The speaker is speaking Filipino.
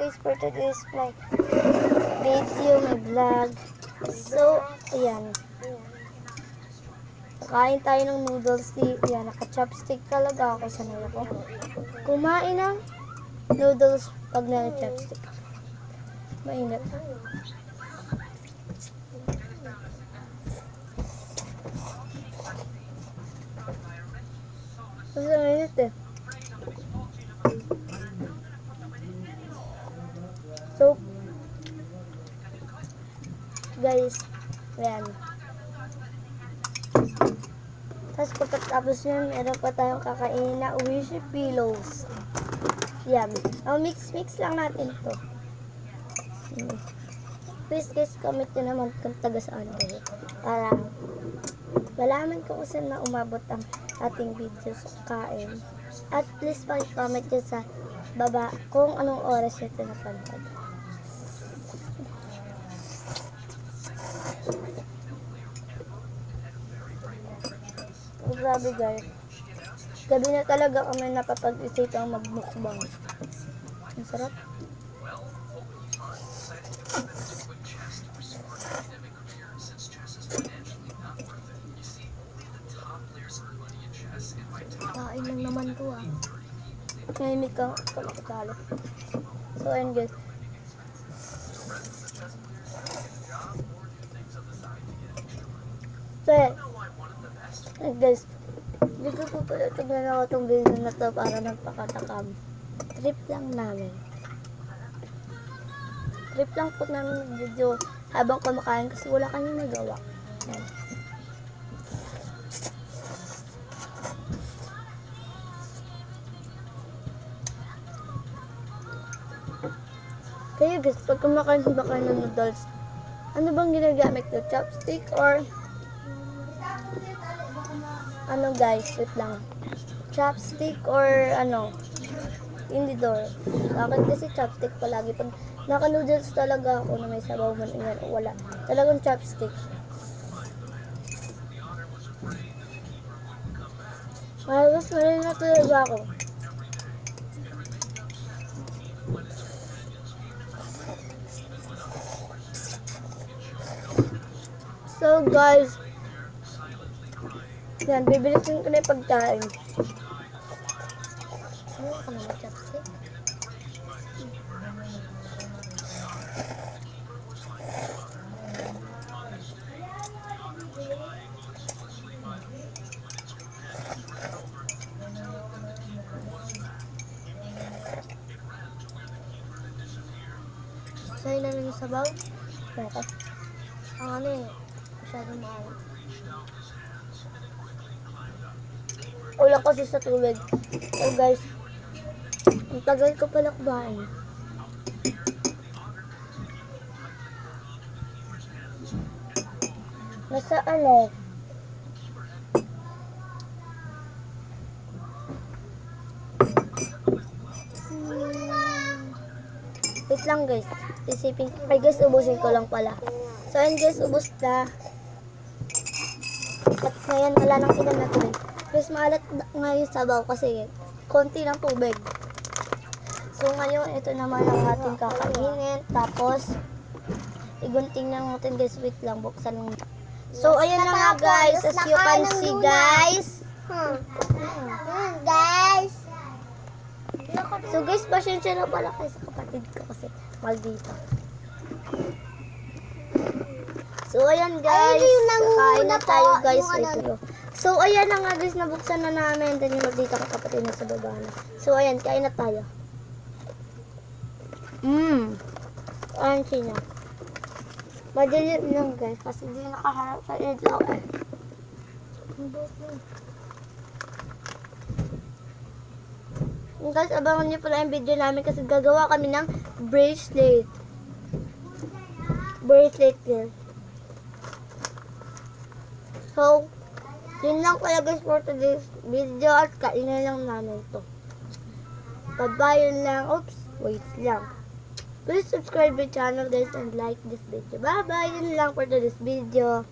guys for today's my video, my vlog. So, ayan. Kain tayo ng noodles. Ayan, naka-chopstick talaga ako. Sanay ako kumain ng noodles pag naka-chopstick. Mainit. Kasi mainit eh. So, guys, ayan. Tapos pagkatapos yun, meron pa tayong kakainin na Wishy Pillows. Yan. Mix lang natin to. Please guys, comment nyo naman kung taga saan kayo. Para malaman ko kung saan na umabot ang ating video sa kain. At please pag-comment nyo sa baba kung anong oras ito napanood. Oh, grabe guys. Gabi na talaga kami napapag-isip ang magmukbang. Ang sarap. Kain lang naman to ah. Mahimik ka makatalo. So ayun guys. So guys, dito po pala tignan ako itong video na to para magpakatakam. Trip lang namin. Trip lang po namin ng video habang kumakain kasi wala kami nagawa. Yan. Kaya guys, pag kumakain ba kayo ng noodles, ano bang ginagamit ko? Chopstick or ano guys, wait lang. Chopstick or ano? Tinidor. Bakit kasi chopstick palagi? Pag naka-noodles talaga ako na may sabaw man ingan o wala. Talagang chopstick. Halos marin na talaga ako. So guys, yan, bibilisin ko na yung pagkain. Ano ka naman, chopstick? Sa'yo na lang yung sabaw? Okay. Ang ano eh, masyadong maalat. Ulang kasi sa tubig. So guys, ang tagal ko pala kumain. Nasa ano? Wait lang guys. Isipin. Ay guys, ubusin ko lang pala. So ayun guys, ubus na. At ngayon wala nang ilan na tubig. Guys, maalat nga yung sabaw kasi konti ng tubig. So ngayon, ito naman ang ating kakainin. Tapos, igunting na natin guys. Wait lang, buksan lang. So, ayan na nga guys. As you can see guys. Guys. So guys, pasensya na pala kayo sa kapatid ko kasi maldita. So, ayan guys. Kakain na tayo guys. So, ayan na nga guys. Nabuksan na namin. Then yung maldita ko kapatid na sa baba na. So, ayan. Kain na tayo. Ayan siya. Madali lang guys. Kasi hindi nakaharap sa ilaw eh. Guys, abangan niyo pala yung video namin kasi gagawa kami ng bracelet. Bracelet guys. So, yun lang pala guys for today's video at kainin lang namin to. Bye-bye, yun lang. Oops, wait lang. Please subscribe my channel guys and like this video. Bye-bye, yun lang for today's video.